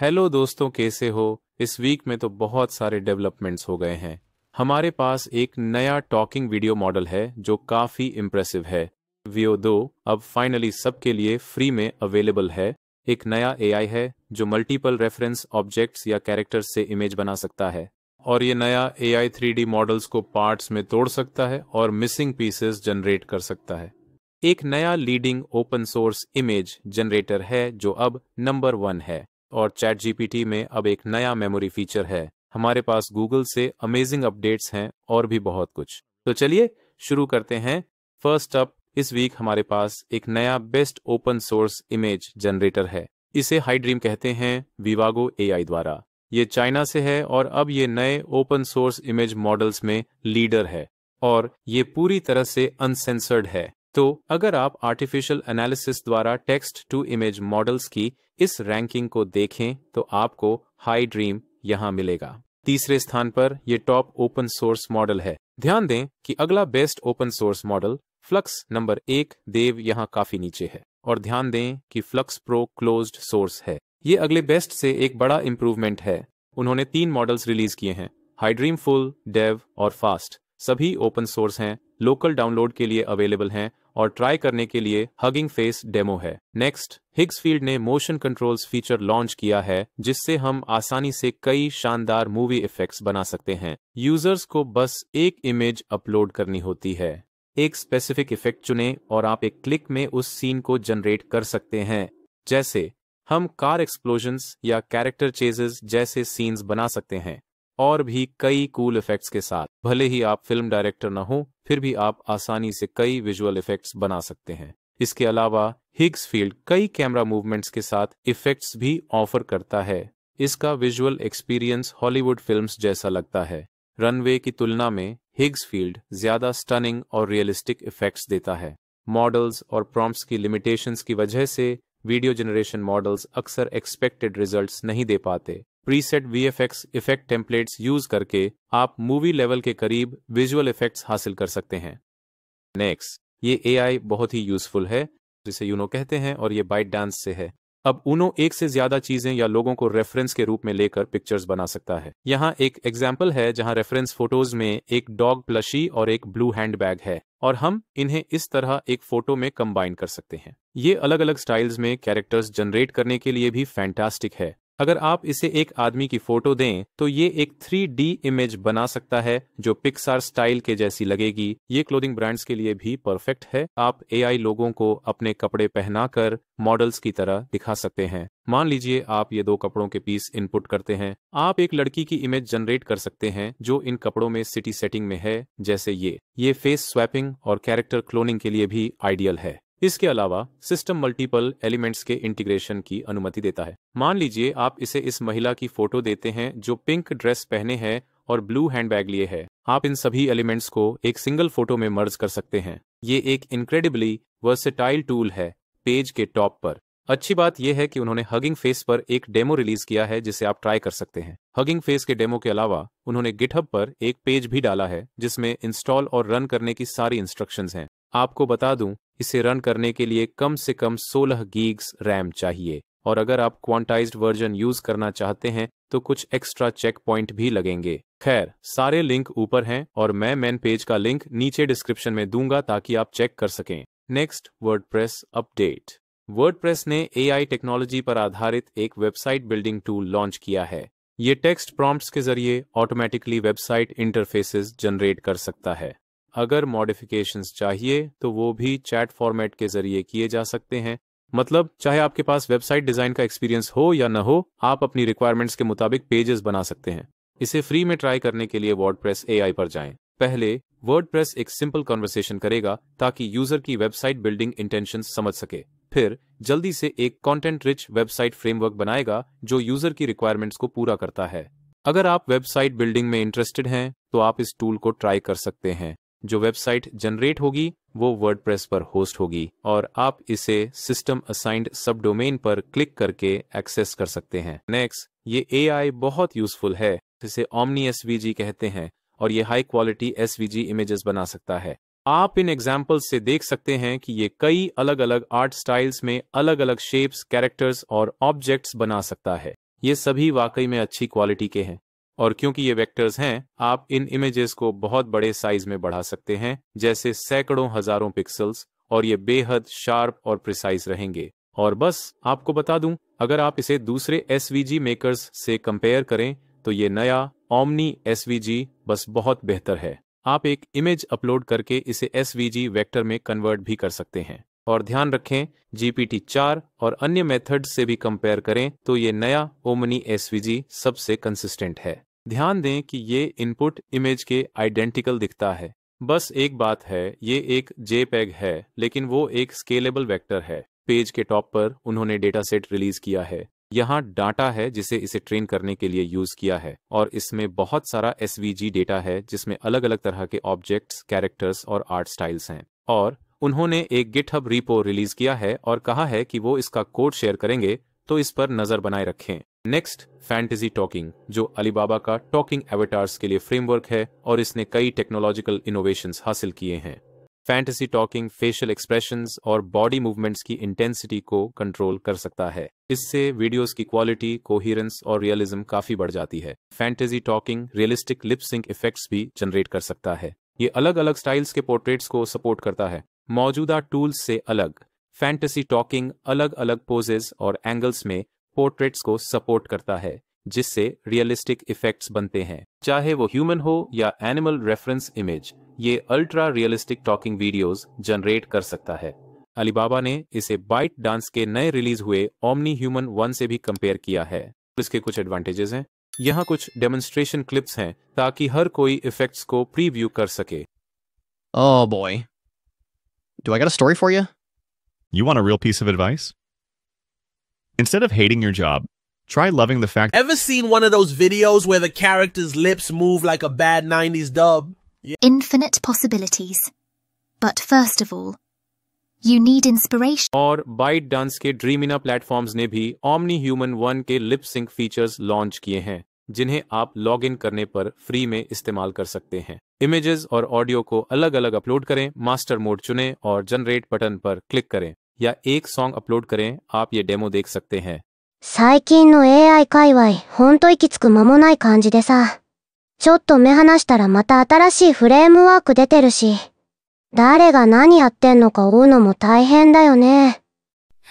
Hello दोस्तों, कैसे हो। इस वीक में तो बहुत सारे डेवलपमेंट्स हो गए हैं। हमारे पास एक नया टॉकिंग वीडियो मॉडल है जो काफ़ी इम्प्रेसिव है। Veo 2 अब फाइनली सबके लिए फ्री में अवेलेबल है। एक नया एआई है जो मल्टीपल रेफरेंस ऑब्जेक्ट्स या कैरेक्टर्स से इमेज बना सकता है, और ये नया एआई 3D मॉडल्स को पार्ट्स में तोड़ सकता है और मिसिंग पीसेस जनरेट कर सकता है। एक नया leading open source image generator है जो अब नंबर 1 है, और चैट जीपीटी में अब एक नया मेमोरी फीचर है। हमारे पास गूगल से अमेजिंग अपडेट्स हैं और भी बहुत कुछ। तो चलिए शुरू करते हैं। फर्स्ट अप, इस वीक हमारे पास एक नया best open source image generator है। इसे हाईड्रीम कहते हैं, विवागो एआई द्वारा। ये चाइना से है और अब ये नए ओपन सोर्स इमेज मॉडल्स में लीडर है, और ये पूरी तरह से अनसेंसर्ड है। तो अगर आप आर्टिफिशियल एनालिसिस द्वारा टेक्स्ट टू इमेज मॉडल्स की इस रैंकिंग को देखें तो आपको हाई ड्रीम यहाँ मिलेगा। तीसरे स्थान पर यह टॉप ओपन सोर्स मॉडल है। ध्यान दें कि अगला best open source model flux number 1 देव यहाँ काफी नीचे है, और ध्यान दें कि फ्लक्स प्रो क्लोज्ड सोर्स है। ये अगले बेस्ट से एक बड़ा इंप्रूवमेंट है। उन्होंने 3 मॉडल्स रिलीज किए हैं, हाईड्रीम फुल, डेव और फास्ट। सभी ओपन सोर्स हैं, लोकल डाउनलोड के लिए अवेलेबल हैं, और ट्राई करने के लिए हगिंग फेस डेमो है। नेक्स्ट, हिग्सफील्ड ने मोशन कंट्रोल्स फीचर लॉन्च किया है, जिससे हम आसानी से कई शानदार मूवी इफेक्ट्स बना सकते हैं। यूजर्स को बस एक इमेज अपलोड करनी होती है, एक स्पेसिफिक इफेक्ट चुनें और आप एक क्लिक में उस सीन को जनरेट कर सकते हैं। जैसे हम कार एक्सप्लोजन्स या कैरेक्टर चेजेस जैसे सीन्स बना सकते हैं, और भी कई कूल इफेक्ट्स के साथ। भले ही आप फिल्म डायरेक्टर न हो, फिर भी आप आसानी से कई विजुअल इफेक्ट्स बना सकते हैं। इसके अलावा हिग्सफील्ड कई कैमरा मूवमेंट्स के साथ इफेक्ट्स भी ऑफर करता है। इसका विजुअल एक्सपीरियंस हॉलीवुड फिल्म्स जैसा लगता है। रनवे की तुलना में हिग्सफील्ड ज्यादा स्टनिंग और रियलिस्टिक इफेक्ट्स देता है। मॉडल्स और प्रॉम्प्ट्स की लिमिटेशंस की वजह से वीडियो जनरेशन मॉडल्स अक्सर एक्सपेक्टेड रिजल्ट्स नहीं दे पाते। Preset VFX effect templates use करके आप मूवी लेवल के करीब विजुअल इफेक्ट्स हासिल कर सकते हैं। नेक्स्ट, ये एआई बहुत ही यूजफुल है, जिसे यूनो कहते हैं, और ये बाइट डांस से है। अब ऊनो एक से ज्यादा चीजें या लोगों को रेफरेंस के रूप में लेकर पिक्चर्स बना सकता है। यहाँ एक एग्जाम्पल है जहाँ रेफरेंस फोटोज में एक डॉग प्लशी और एक ब्लू हैंडबैग है, और हम इन्हें इस तरह एक फोटो में कंबाइन कर सकते हैं। ये अलग अलग स्टाइल्स में कैरेक्टर्स जनरेट करने के लिए भी फैंटास्टिक है। अगर आप इसे एक आदमी की फोटो दें तो ये एक 3D इमेज बना सकता है जो पिक्सार स्टाइल के जैसी लगेगी। ये क्लोथिंग ब्रांड्स के लिए भी परफेक्ट है। आप एआई लोगों को अपने कपड़े पहनाकर मॉडल्स की तरह दिखा सकते हैं। मान लीजिए आप ये 2 कपड़ों के पीस इनपुट करते हैं। आप एक लड़की की इमेज जनरेट कर सकते हैं जो इन कपड़ों में सिटी सेटिंग में है, जैसे ये फेस स्वैपिंग और कैरेक्टर क्लोनिंग के लिए भी आइडियल है। इसके अलावा सिस्टम मल्टीपल एलिमेंट्स के इंटीग्रेशन की अनुमति देता है। मान लीजिए आप इसे इस महिला की फोटो देते हैं जो पिंक ड्रेस पहने हैं और ब्लू हैंडबैग लिए है। आप इन सभी एलिमेंट्स को एक सिंगल फोटो में मर्ज कर सकते हैं। ये एक इनक्रेडिबली वर्सेटाइल टूल है पेज के टॉप पर। अच्छी बात यह है कि उन्होंने हगिंग फेस पर एक डेमो रिलीज किया है जिसे आप ट्राई कर सकते हैं। हगिंग फेस के डेमो के अलावा उन्होंने गिटहब पर एक पेज भी डाला है जिसमें इंस्टॉल और रन करने की सारी इंस्ट्रक्शंस हैं। आपको बता दूं, इसे रन करने के लिए कम से कम 16 गीग्स रैम चाहिए, और अगर आप क्वांटाइज्ड वर्जन यूज करना चाहते हैं तो कुछ एक्स्ट्रा चेक पॉइंट भी लगेंगे। खैर, सारे लिंक ऊपर हैं और मैं मेन पेज का लिंक नीचे डिस्क्रिप्शन में दूंगा ताकि आप चेक कर सकें। Next, WordPress update. वर्डप्रेस ने एआई टेक्नोलॉजी पर आधारित एक वेबसाइट बिल्डिंग टूल लॉन्च किया है। ये टेक्स्ट प्रॉम्प्ट्स के जरिए ऑटोमेटिकली वेबसाइट इंटरफेसेस जनरेट कर सकता है। अगर मॉडिफिकेशंस चाहिए तो वो भी चैट फॉर्मेट के जरिए किए जा सकते हैं। मतलब चाहे आपके पास वेबसाइट डिजाइन का एक्सपीरियंस हो या न हो, आप अपनी रिक्वायरमेंट्स के मुताबिक पेजेस बना सकते हैं। इसे फ्री में ट्राई करने के लिए वर्डप्रेस एआई पर जाएं। पहले वर्डप्रेस एक सिंपल कन्वर्सेशन करेगा ताकि यूजर की वेबसाइट बिल्डिंग इंटेंशंस समझ सके। फिर जल्दी से एक कंटेंट रिच वेबसाइट फ्रेमवर्क बनाएगा जो यूजर की रिक्वायरमेंट्स को पूरा करता है। अगर आप वेबसाइट बिल्डिंग में इंटरेस्टेड हैं तो आप इस टूल को ट्राई कर सकते हैं। जो वेबसाइट जनरेट होगी वो वर्डप्रेस पर होस्ट होगी, और आप इसे सिस्टम असाइंड सब डोमेन पर क्लिक करके एक्सेस कर सकते हैं। नेक्स्ट, ये एआई बहुत यूजफुल है, जिसे ओमनी एसवीजी कहते हैं, और ये हाई क्वालिटी एसवीजी इमेजेस बना सकता है। आप इन एग्जाम्पल्स से देख सकते हैं कि ये कई अलग अलग आर्ट स्टाइल्स में अलग अलग शेप्स, कैरेक्टर्स और ऑब्जेक्ट्स बना सकता है। ये सभी वाकई में अच्छी क्वालिटी के हैं, और क्योंकि ये वेक्टर्स हैं, आप इन इमेजेस को बहुत बड़े साइज में बढ़ा सकते हैं, जैसे सैकड़ों हजारों पिक्सल्स, और ये बेहद शार्प और प्रिसाइज रहेंगे। और बस आपको बता दूं, अगर आप इसे दूसरे SVG मेकर्स से कंपेयर करें तो ये नया ओमनी SVG बस बहुत बेहतर है। आप एक इमेज अपलोड करके इसे SVG वेक्टर में कन्वर्ट भी कर सकते हैं। और ध्यान रखें, GPT-4 और अन्य मेथड्स से भी कंपेयर करें तो ये नया ओमनी SVG सबसे कंसिस्टेंट है। ध्यान दें कि ये इनपुट इमेज के आइडेंटिकल दिखता है। बस एक बात है, ये एक JPEG है, लेकिन वो एक स्केलेबल वेक्टर है। पेज के टॉप पर उन्होंने डेटा सेट रिलीज किया है। यहाँ डाटा है जिसे इसे ट्रेन करने के लिए यूज किया है, और इसमें बहुत सारा SVG डेटा है जिसमें अलग अलग तरह के ऑब्जेक्ट्स, कैरेक्टर्स और आर्ट स्टाइल्स हैं। और उन्होंने एक गिटहब रिपो रिलीज किया है और कहा है कि वो इसका कोड शेयर करेंगे, तो इस पर नजर बनाए रखें। नेक्स्ट, फैंटेसी टॉकिंग, जो अलीबाबा का टॉकिंग एवेटार्स के लिए फ्रेमवर्क है और इसने कई टेक्नोलॉजिकल इनोवेशंस हासिल किए हैं। फैंटेसी टॉकिंग फेशियल एक्सप्रेशंस और बॉडी मूवमेंट्स की इंटेंसिटी को कंट्रोल कर सकता है। इससे वीडियोस की क्वालिटी, कोहेरेंस और रियलिज्म काफी बढ़ जाती है। Fantasy talking realistic lip sync effects भी जनरेट कर सकता है। ये अलग अलग स्टाइल्स के पोर्ट्रेट्स को सपोर्ट करता है। मौजूदा टूल्स से अलग, फैंटेसी टॉकिंग अलग अलग पोजेस और एंगल्स में पोर्ट्रेट्स को सपोर्ट करता है, जिससे रियलिस्टिक इफेक्ट्स बनते हैं। चाहे वो ह्यूमन हो या एनिमल रेफरेंस इमेज, ये ultra realistic talking videos generate कर सकता है। अलीबाबा ने इसे बाइट डांस के नए रिलीज हुए ओमनी ह्यूमन 1 से भी कंपेयर किया है। इसके कुछ एडवांटेजेस हैं। यहाँ कुछ डेमोन्स्ट्रेशन क्लिप्स हैं ताकि हर कोई इफेक्ट्स को प्रीव्यू कर सके। Oh boy. Do I got a story for you? You want a real piece of advice? Instead of hating your job, try loving the fact. Ever seen one of those videos where the character's lips move like a bad 90s dub? Infinite possibilities. But first of all, you need inspiration. और bite dance के ड्रीमिना platforms ने भी omni human 1 के lip sync features launch किए हैं, जिन्हें आप log in करने पर फ्री में इस्तेमाल कर सकते हैं। इमेजेस और ऑडियो को अलग अलग अपलोड करें, मास्टर मोड चुनें और जनरेट बटन पर क्लिक करें, या एक सॉन्ग अपलोड करें। आप ये डेमो देख सकते हैं। 最近の AI 界隈、ほんと息つく間もない感じでさ。ちょっと目離したらまた新しいフレームワーク出てるし、誰が何やってんのか追うのも大変だよね。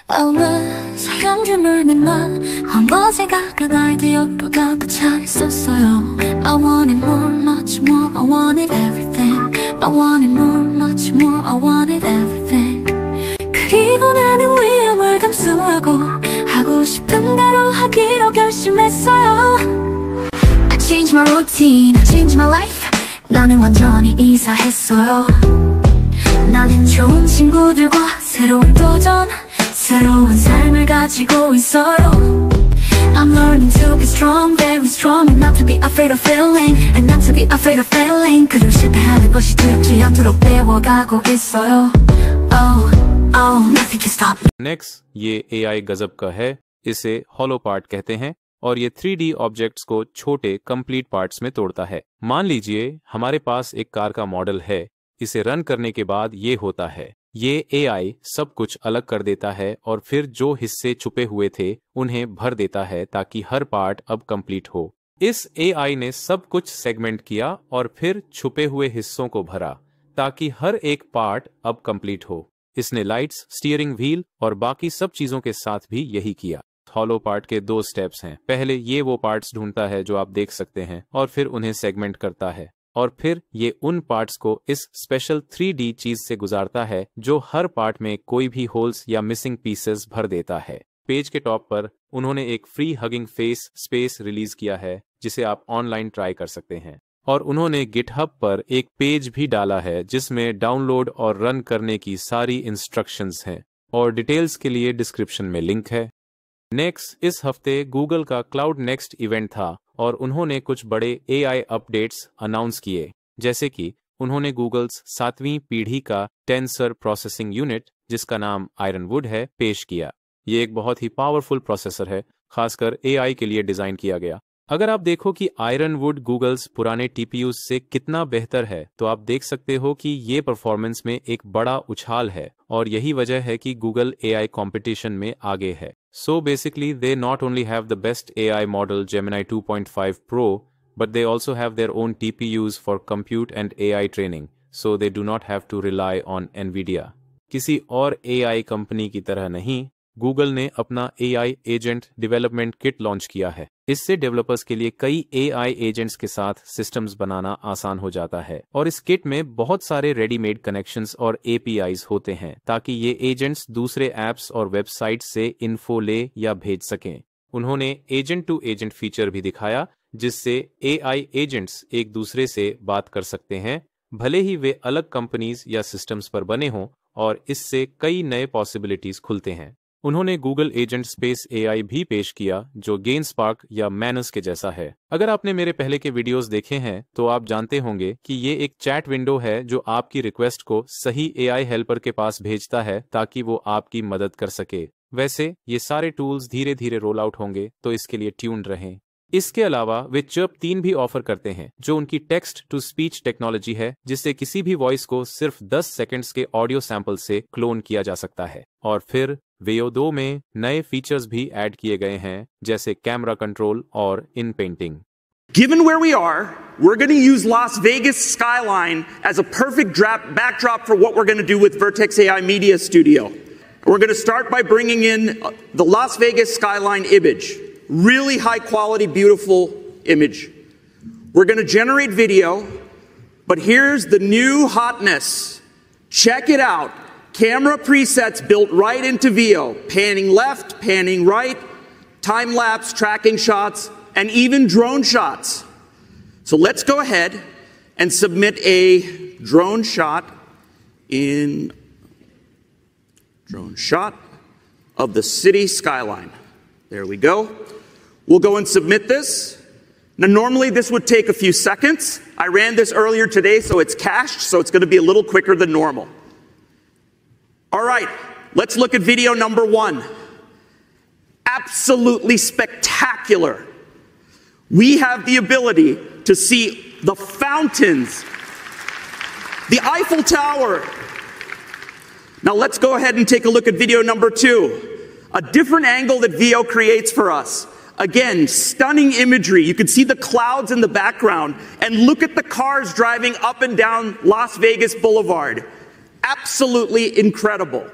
사람들을 내만 한 번 생각한 아이디어로 가득 차 있었어요. I wanted more, much more, I wanted everything. I wanted more, much more, I wanted everything. 그리고 나는 위험을 감수하고 하고 싶은 대로 하기로 결심했어요. I changed my routine, I changed my life. 나는 완전히 이사했어요. 나는 좋은 친구들과 새로운 도전, 새로운 삶을 가지고 있어요. I'm learning to be strong, very strong, and not to be afraid of failing, and not to be afraid of failing. 그를 실패하는 것이 두렵지 않도록 배워가고 있어요. Oh, nothing can stop me. Next, ये AI गजब का है। इसे hollow part कहते हैं और ये 3D objects को छोटे कंप्लीट पार्ट्स में तोड़ता है। मान लीजिए हमारे पास एक कार का मॉडल है। इसे रन करने के बाद ये होता है। ये AI सब कुछ अलग कर देता है और फिर जो हिस्से छुपे हुए थे उन्हें भर देता है ताकि हर पार्ट अब कंप्लीट हो। इस AI ने सब कुछ सेगमेंट किया और फिर छुपे हुए हिस्सों को भरा ताकि हर एक पार्ट अब कंप्लीट हो। इसने लाइट्स, स्टीयरिंग व्हील और बाकी सब चीजों के साथ भी यही किया। हॉलो पार्ट के 2 स्टेप्स हैं। पहले ये वो पार्ट्स ढूंढता है जो आप देख सकते हैं और फिर उन्हें सेगमेंट करता है, और फिर ये उन पार्ट्स को इस स्पेशल 3D चीज से गुजारता है जो हर पार्ट में कोई भी होल्स या मिसिंग पीसेस भर देता है। पेज के टॉप पर उन्होंने एक free hugging face space release किया है जिसे आप ऑनलाइन ट्राई कर सकते हैं, और उन्होंने गिटहब पर एक पेज भी डाला है जिसमें डाउनलोड और रन करने की सारी इंस्ट्रक्शंस हैं, और डिटेल्स के लिए डिस्क्रिप्शन में लिंक है। नेक्स्ट, इस हफ्ते गूगल का क्लाउड नेक्स्ट इवेंट था और उन्होंने कुछ बड़े AI अपडेट्स अनाउंस किए, जैसे कि उन्होंने गूगल्स 7वीं पीढ़ी का टेंसर प्रोसेसिंग यूनिट, जिसका नाम आयरनवुड है, पेश किया। ये एक बहुत ही पावरफुल प्रोसेसर है, खासकर AI के लिए डिजाइन किया गया। अगर आप देखो कि आयरनवुड गूगल्स पुराने TPUs से कितना बेहतर है, तो आप देख सकते हो कि ये परफॉर्मेंस में एक बड़ा उछाल है और यही वजह है कि गूगल AI कंपटीशन में आगे है। So basically they not only have the best AI model Gemini 2.5 Pro, but they also have their own TPUs for compute and AI training, so they do not have to rely on NVIDIA. किसी और AI company की तरह नहीं, Google ने अपना AI agent development kit launch किया है। इससे डेवलपर्स के लिए कई AI एजेंट्स के साथ सिस्टम्स बनाना आसान हो जाता है और इस किट में बहुत सारे रेडीमेड कनेक्शंस और APIs होते हैं ताकि ये एजेंट्स दूसरे ऐप्स और वेबसाइट्स से इन्फो ले या भेज सकें। उन्होंने एजेंट टू एजेंट फीचर भी दिखाया जिससे AI एजेंट्स एक दूसरे से बात कर सकते हैं, भले ही वे अलग कंपनीज या सिस्टम्स पर बने हों, और इससे कई नए पॉसिबिलिटीज खुलते हैं। उन्होंने गूगल एजेंट स्पेस AI भी पेश किया जो गेनस्पार्क या मैनस के जैसा है। अगर आपने मेरे पहले के वीडियोस देखे हैं तो आप जानते होंगे कि ये एक चैट विंडो है जो आपकी रिक्वेस्ट को सही AI हेल्पर के पास भेजता है ताकि वो आपकी मदद कर सके। वैसे ये सारे टूल्स धीरे धीरे रोल आउट होंगे, तो इसके लिए ट्यून्ड रहें। इसके अलावा वे चर्प 3 भी ऑफर करते हैं जो उनकी टेक्स्ट टू स्पीच टेक्नोलॉजी है, जिससे किसी भी वॉइस को सिर्फ 10 सेकंड्स के ऑडियो सैंपल से क्लोन किया जा सकता है। और फिर Veo 2 में नए फीचर्स भी ऐड किए गए हैं जैसे कैमरा कंट्रोल और इन painting. Given where we are, we're going to use Las Vegas skyline as a perfect backdrop for what we're going to do with Vertex AI Media Studio. We're going to start by bringing in the Las Vegas skyline image. Really high quality, beautiful image. We're going to generate video, but here's the new hotness. Check it out. Camera presets built right into Veo. Panning left, panning right, time lapse, tracking shots, and even drone shots. So let's go ahead and submit a drone shot of the city skyline. There we go. We'll go and submit this. Now, normally this would take a few seconds. I ran this earlier today, so it's cached, so it's going to be a little quicker than normal. All right, let's look at video number 1. Absolutely spectacular. We have the ability to see the fountains, the Eiffel Tower. Now let's go ahead and take a look at video number 2. A different angle that Veo creates for us. Again, stunning imagery. You can see the clouds in the background and look at the cars driving up and down Las Vegas Boulevard. Absolutely incredible.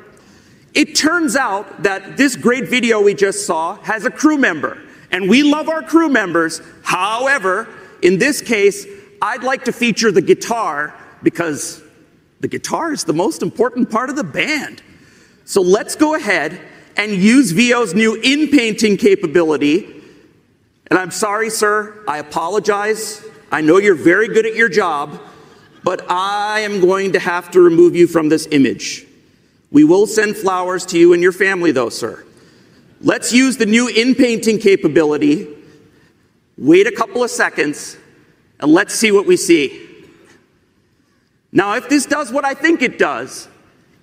It turns out that this great video we just saw has a crew member, and we love our crew members. However, in this case, I'd like to feature the guitar because the guitar is the most important part of the band. So let's go ahead and use Veo's new in-painting capability. And I'm sorry, sir, I apologize. I know you're very good at your job, but I am going to have to remove you from this image. We will send flowers to you and your family though, sir. Let's use the new in-painting capability. Wait a couple of seconds, and let's see what we see. Now, if this does what I think it does,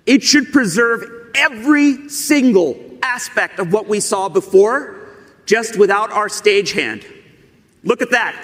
it should preserve every single aspect of what we saw before, just without our stagehand. Look at that.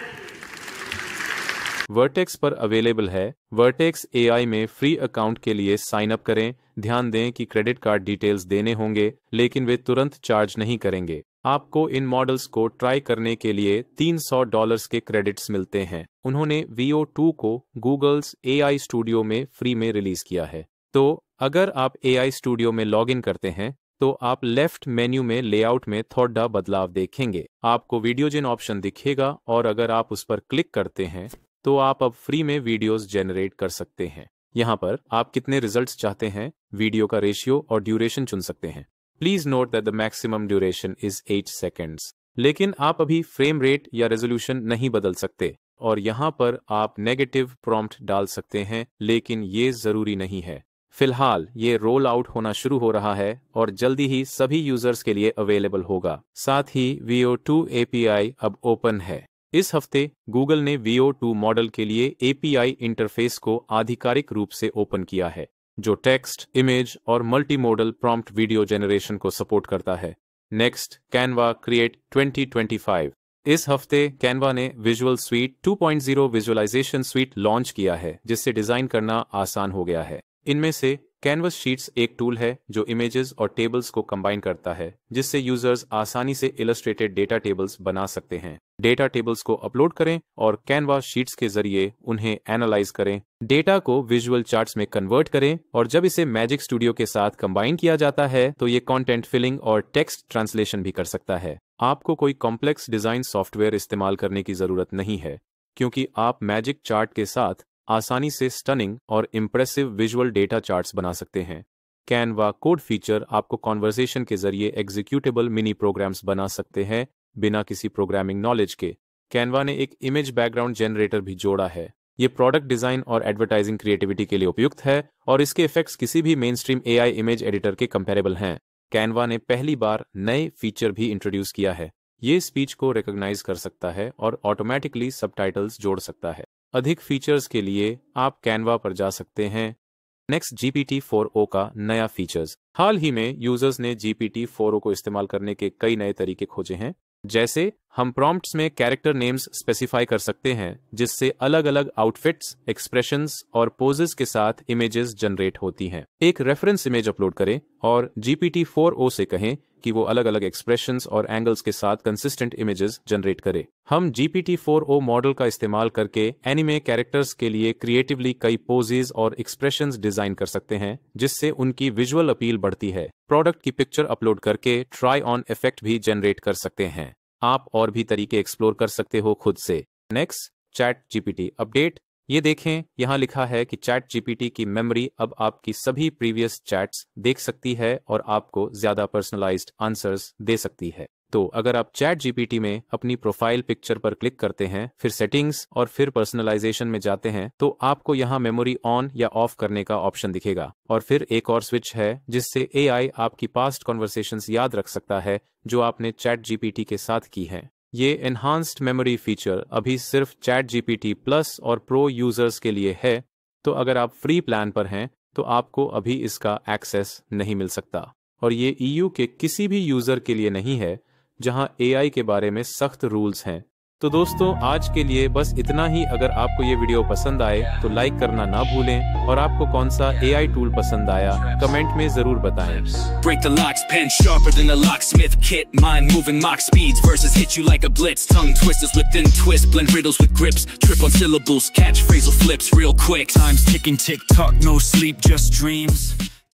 Vertex पर available है। Vertex AI में free account के लिए sign up करें। ध्यान दें कि credit card details देने होंगे, लेकिन वे तुरंत चार्ज नहीं करेंगे। आपको इन मॉडल्स को ट्राई करने के लिए $300 के क्रेडिट्स मिलते हैं। उन्होंने Veo 2 को गूगल्स AI स्टूडियो में फ्री में रिलीज किया है। तो अगर आप AI स्टूडियो में लॉग इन करते हैं तो आप लेफ्ट मेन्यू में लेआउट में थोड़ा बदलाव देखेंगे। आपको वीडियोजिन ऑप्शन दिखेगा और अगर आप उस पर क्लिक करते हैं तो आप अब फ्री में वीडियोस जनरेट कर सकते हैं। यहाँ पर आप कितने रिजल्ट्स चाहते हैं, वीडियो का रेशियो और ड्यूरेशन चुन सकते हैं। Please note that the maximum duration is 8 seconds. लेकिन आप अभी फ्रेम रेट या रेजोल्यूशन नहीं बदल सकते और यहाँ पर आप नेगेटिव प्रॉम्प्ट डाल सकते हैं, लेकिन ये जरूरी नहीं है। फिलहाल ये रोल आउट होना शुरू हो रहा है और जल्दी ही सभी यूजर्स के लिए अवेलेबल होगा। साथ ही Veo 2 API अब ओपन है। इस हफ्ते गूगल ने Veo 2 मॉडल के लिए API इंटरफेस को आधिकारिक रूप से ओपन किया है, जो टेक्स्ट, इमेज और multi modal prompt video generation को सपोर्ट करता है। नेक्स्ट, कैनवा क्रिएट 2025 इस हफ्ते कैनवा ने visual suite 2.0 visualisation suite launch किया है, जिससे डिजाइन करना आसान हो गया है। इनमें से कैनवस शीट्स एक टूल है जो इमेजेस और टेबल्स को कंबाइन करता है, जिससे यूजर्स आसानी से इलस्ट्रेटेड डेटा टेबल्स बना सकते हैं। डेटा टेबल्स को अपलोड करें और कैनवा शीट्स के जरिए उन्हें एनालाइज करें, डेटा को विजुअल चार्ट्स में कन्वर्ट करें, और जब इसे मैजिक स्टूडियो के साथ कंबाइन किया जाता है तो ये कंटेंट फिलिंग और टेक्स्ट ट्रांसलेशन भी कर सकता है। आपको कोई कॉम्प्लेक्स डिजाइन सॉफ्टवेयर इस्तेमाल करने की जरूरत नहीं है, क्योंकि आप मैजिक चार्ट के साथ आसानी से स्टनिंग और इम्प्रेसिव विजुअल डेटा चार्ट्स बना सकते हैं। कैनवा कोड फीचर आपको कॉन्वर्सेशन के जरिए एग्जीक्यूटेबल मिनी प्रोग्राम्स बना सकते हैं बिना किसी प्रोग्रामिंग नॉलेज के। कैनवा ने एक इमेज बैकग्राउंड जनरेटर भी जोड़ा है। ये प्रोडक्ट डिजाइन और एडवर्टाइजिंग क्रिएटिविटी के लिए उपयुक्त है और इसके इफेक्ट्स किसी भी main stream AI image editor के कंपेरेबल हैं। कैनवा ने पहली बार नए फीचर भी इंट्रोड्यूस किया है। ये स्पीच को रिकॉग्नाइज कर सकता है और ऑटोमेटिकली सबटाइटल्स जोड़ सकता है। अधिक फीचर्स के लिए आप कैनवा पर जा सकते हैं। नेक्स्ट GPT-4o का नया फीचर्स। हाल ही में यूजर्स ने GPT-4o को इस्तेमाल करने के कई नए तरीके खोजे हैं, जैसे हम प्रॉम्प्ट्स में कैरेक्टर नेम्स स्पेसिफाई कर सकते हैं, जिससे अलग अलग आउटफिट्स, एक्सप्रेशंस और पोजेस के साथ इमेजेस जनरेट होती हैं। एक रेफरेंस इमेज अपलोड करें और GPT-4o से कहें कि वो अलग अलग एक्सप्रेशंस और एंगल्स के साथ कंसिस्टेंट इमेजेस जनरेट करे। हम GPT-4o मॉडल का इस्तेमाल करके एनिमे कैरेक्टर्स के लिए क्रिएटिवली कई पोजेस और एक्सप्रेशंस डिजाइन कर सकते हैं, जिससे उनकी विजुअल अपील बढ़ती है। प्रोडक्ट की पिक्चर अपलोड करके ट्राई ऑन इफेक्ट भी जनरेट कर सकते हैं। आप और भी तरीके एक्सप्लोर कर सकते हो खुद से। Next, chat GPT update. ये देखें, यहाँ लिखा है कि चैट GPT की मेमोरी अब आपकी सभी प्रीवियस चैट्स देख सकती है और आपको ज्यादा पर्सनलाइज्ड आंसर्स दे सकती है। तो अगर आप चैट GPT में अपनी प्रोफाइल पिक्चर पर क्लिक करते हैं, फिर सेटिंग्स और फिर पर्सनलाइजेशन में जाते हैं, तो आपको यहाँ मेमोरी ऑन या ऑफ करने का ऑप्शन दिखेगा। और फिर एक और स्विच है जिससे AI आपकी पास्ट कॉन्वर्सेशंस याद रख सकता है जो आपने चैट GPT के साथ की हैं। ये एनहांस्ड मेमोरी फीचर अभी सिर्फ चैट GPT प्लस और प्रो यूजर्स के लिए है, तो अगर आप फ्री प्लान पर हैं तो आपको अभी इसका एक्सेस नहीं मिल सकता। और ये EU के किसी भी यूजर के लिए नहीं है जहां AI के बारे में सख्त रूल्स हैं। तो दोस्तों, आज के लिए बस इतना ही। अगर आपको ये वीडियो पसंद आए तो लाइक करना ना भूलें, और आपको कौन सा AI टूल पसंद आया कमेंट में जरूर बताएं। Break the locks, pen sharper than a locksmith kit, mind moving mock speeds, verses hit you like a blitz, tongue twisters within twist, blend riddles with grips, trip on syllables, catch phrasal flips real quick, time's ticking, tick tock, no sleep, just dreams.